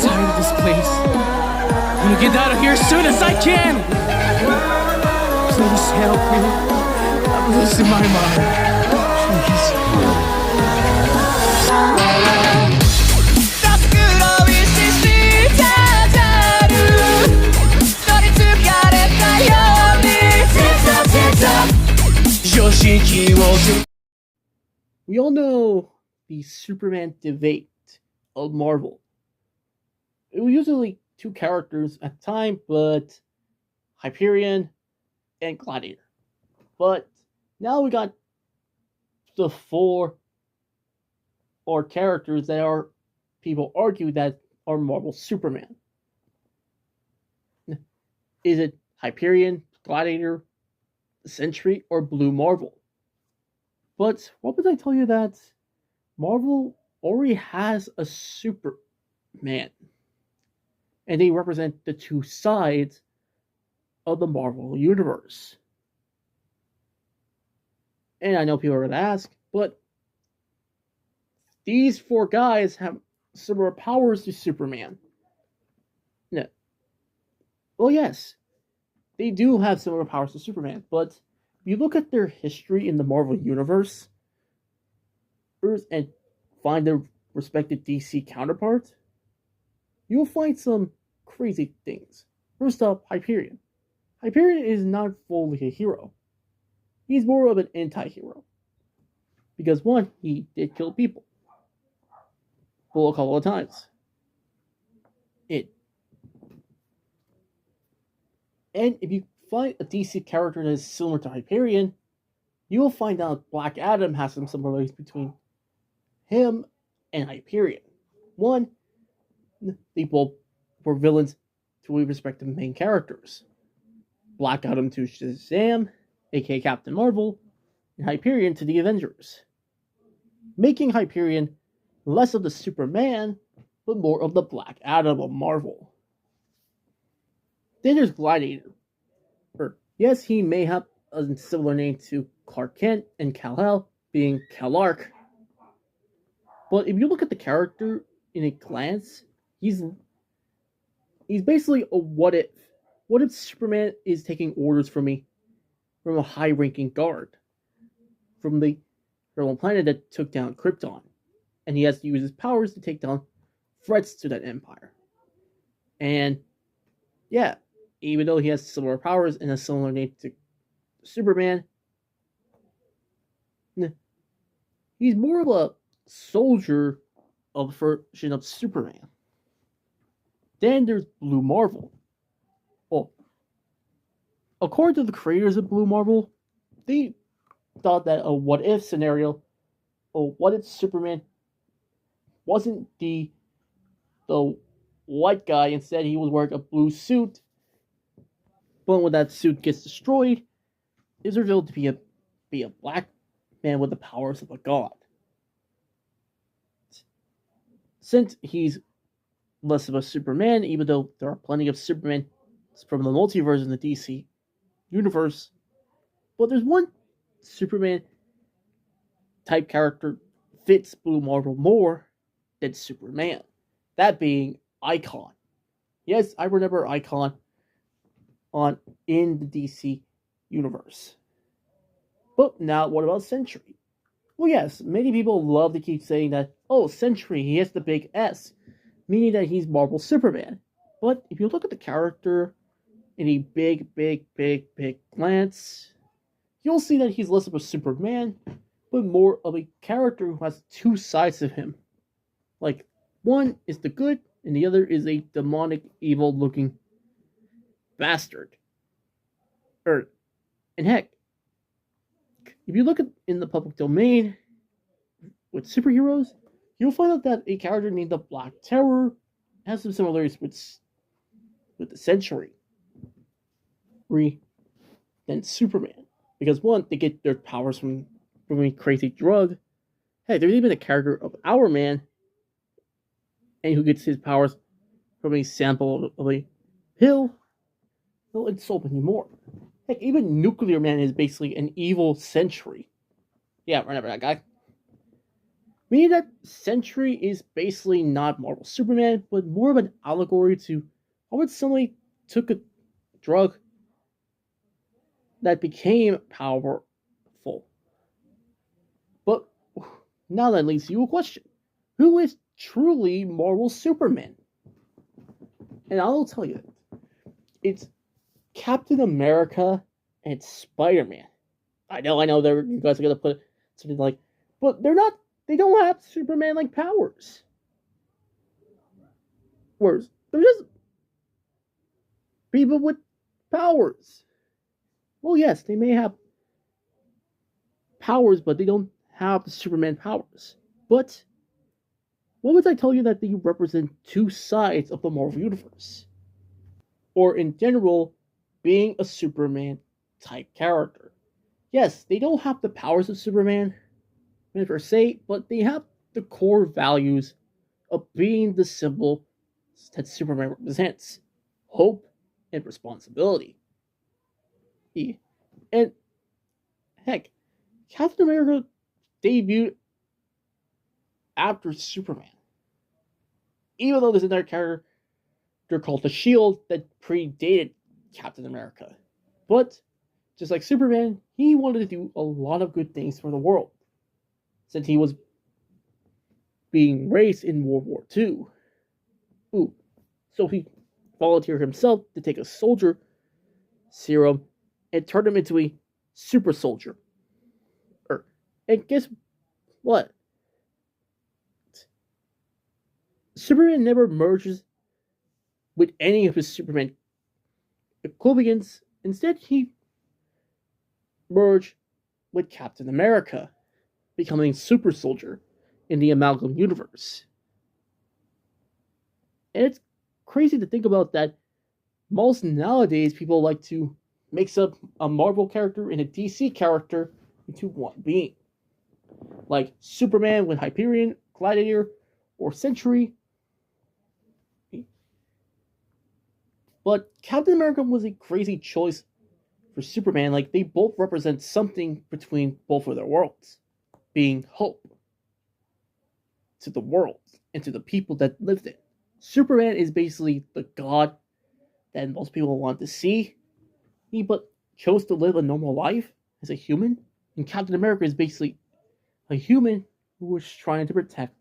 tired of this place. I'm gonna get out of here as soon as I can. Please help me. I'm losing my mind. Please. We all know the Superman debate of Marvel. It was usually two characters at the time, but Hyperion and Gladiator. But now we got the four or characters that are people argue that are Marvel Superman. Is it Hyperion, Gladiator, Sentry, or Blue Marvel? But what would I tell you that Marvel already has a Superman, and they represent the two sides of the Marvel universe. And I know people are going to ask, but these four guys have similar powers to Superman. No. Well, yes, they do have similar powers to Superman, but if you look at their history in the Marvel Universe and find their respective DC counterparts, you'll find some crazy things. First up, Hyperion. Hyperion is not fully a hero. He's more of an anti-hero. Because one, he did kill people. Well, a couple of times. And if you find a DC character that is similar to Hyperion, you will find out Black Adam has some similarities between him and Hyperion. One, they both were villains to respective main characters. Black Adam to Shazam, aka Captain Marvel, and Hyperion to the Avengers. Making Hyperion less of the Superman, but more of the Black Adam of Marvel. Then there's Gladiator. Yes, he may have a similar name to Clark Kent and Kal-El, being Kal-Ark. But if you look at the character in a glance, he's basically a what if. What if Superman is taking orders from a high-ranking guard from a planet that took down Krypton, and he has to use his powers to take down threats to that empire. And yeah, even though he has similar powers and a similar name to Superman, he's more of a soldier of the version of Superman. Then there's Blue Marvel. Well, according to the creators of Blue Marvel, they thought that a what-if scenario, or what if Superman wasn't the white guy, instead he was wearing a blue suit, but when that suit gets destroyed, is revealed to be a black man with the powers of a god. Since he's less of a Superman, even though there are plenty of Supermen from the multiverse in the DC universe, but there's one Superman type character fits Blue Marvel more than Superman. That being Icon. Yes, I remember Icon in the DC universe. But now, what about Sentry? Well, yes, many people love to keep saying that, oh, Sentry, he has the big S, meaning that he's Marvel Superman. But if you look at the character in a big glance, you'll see that he's less of a Superman, but more of a character who has two sides of him. Like, one is the good, and the other is a demonic, evil-looking bastard. And heck, if you look in the public domain with superheroes, you'll find out that a character named the Black Terror has some similarities with the Sentry than Superman. Because one, they get their powers from a crazy drug. Hey, there's even a character of Our Man, and who gets his powers from a sample of a pill. Well, and so many more. Heck, even Nuclear Man is basically an evil Sentry. Yeah, remember that guy? Meaning that Sentry is basically not Marvel Superman, but more of an allegory to how would somebody took a drug that became powerful. But now that leads you a question. Who is truly Marvel Superman? And I'll tell you, it's Captain America and Spider-Man. I know, you guys are gonna put something like, but they're not. They don't have Superman-like powers. Whereas they're just people with powers. Well, yes, they may have powers, but they don't have the Superman powers. But what would I tell you that they represent two sides of the Marvel Universe? Or in general, being a Superman type character. Yes, they don't have the powers of Superman per se, but they have the core values of being the symbol that Superman represents: hope and responsibility. And heck, Captain America debuted after Superman. Even though there's another character called the Shield that predated Captain America. But just like Superman, he wanted to do a lot of good things for the world, since he was being raised in World War II. So he volunteered himself to take a soldier serum and turn him into a super soldier. And guess what? Superman never merges with any of his Superman equivalents. Instead, he merged with Captain America, becoming Super Soldier in the Amalgam universe. And it's crazy to think about that most nowadays people like to mix up a Marvel character and a DC character into one being. Like Superman with Hyperion, Gladiator, or Sentry. But Captain America was a crazy choice for Superman. Like, they both represent something between both of their worlds, being hope to the world and to the people that lived it. Superman is basically the god that most people want to see. He but chose to live a normal life as a human. And Captain America is basically a human who was trying to protect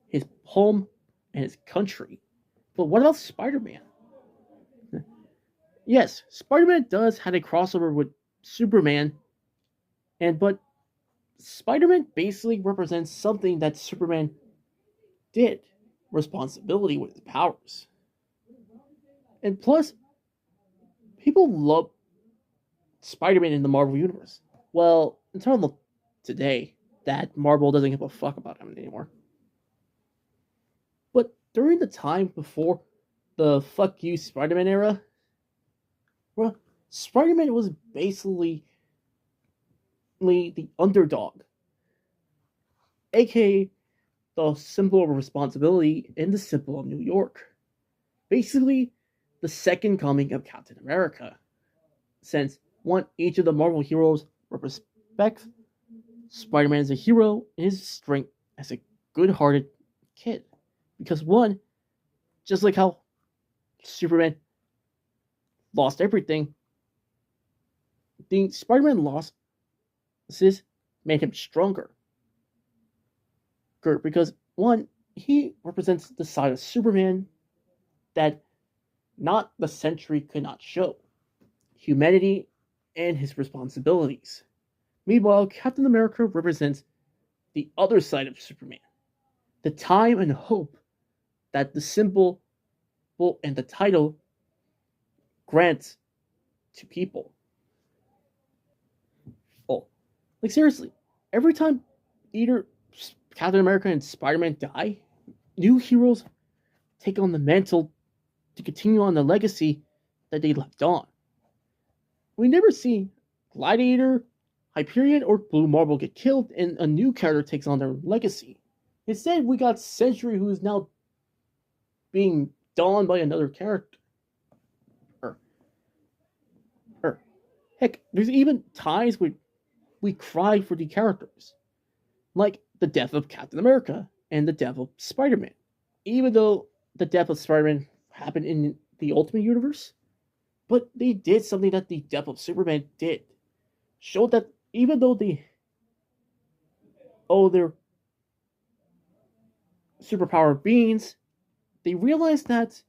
his home and his country. But what about Spider-Man? Yes, Spider-Man does have a crossover with Superman, but Spider-Man basically represents something that Superman did: responsibility with his powers. And plus, people love Spider-Man in the Marvel Universe. Well, until today, that Marvel doesn't give a fuck about him anymore. But during the time before the fuck you Spider-Man era, well, Spider-Man was basically the underdog, aka the symbol of responsibility and the symbol of New York. Basically, the second coming of Captain America, since each of the Marvel heroes respects Spider-Man as a hero and his strength as a good-hearted kid. Because one, just like how Superman lost everything, the Spider-Man loss made him stronger. Because one, he represents the side of Superman that not the Sentry could not show: humanity and his responsibilities. Meanwhile, Captain America represents the other side of Superman: the time and hope that the symbol and the title grants to people. Oh, like seriously, every time either Captain America and Spider-Man die, new heroes take on the mantle to continue on the legacy that they left on. We never see Gladiator, Hyperion, or Blue Marble get killed and a new character takes on their legacy. Instead, we got Sentry, who is now being donned by another character. Heck, there's even times where we cry for the characters. Like the death of Captain America and the death of Spider-Man. Even though the death of Spider-Man happened in the Ultimate Universe, but they did something that the death of Superman did. Showed that even though they're superpowered beings, they realize that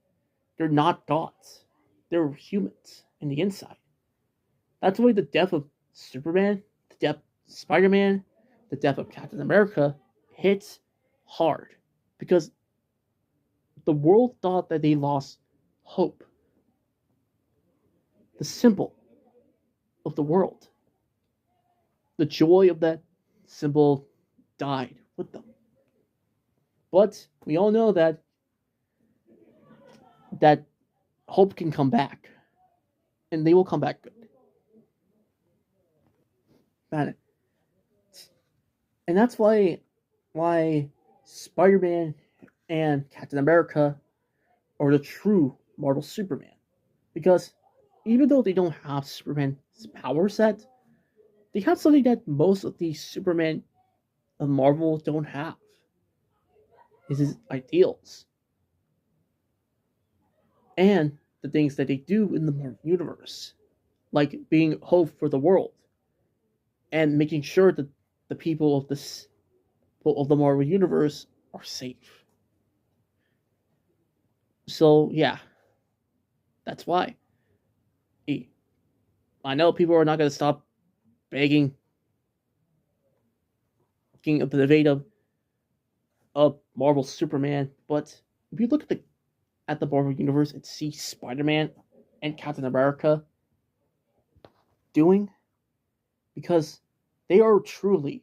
they're not gods. They're humans in the inside. That's why the death of Superman, the death of Spider-Man, the death of Captain America hits hard. Because the world thought that they lost hope. The symbol of the world. The joy of that symbol died with them. But we all know that hope can come back. And they will come back good. Man. And that's why Spider-Man and Captain America are the true Marvel Superman. Because even though they don't have Superman's power set, they have something that most of the Superman of Marvel don't have. Is his ideals. And the things that they do in the Marvel Universe. Like being hope for the world. And making sure that the people of the Marvel Universe are safe. So yeah. That's why. I know people are not going to stop begging the debate of Marvel Superman, but if you look at the Marvel Universe and see Spider-Man and Captain America doing, because they are truly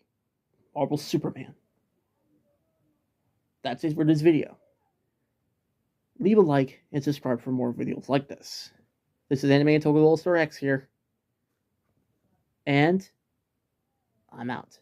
Marvel Superman. That's it for this video. Leave a like and subscribe for more videos like this. This is Anime and Togo All-Star X here. And I'm out.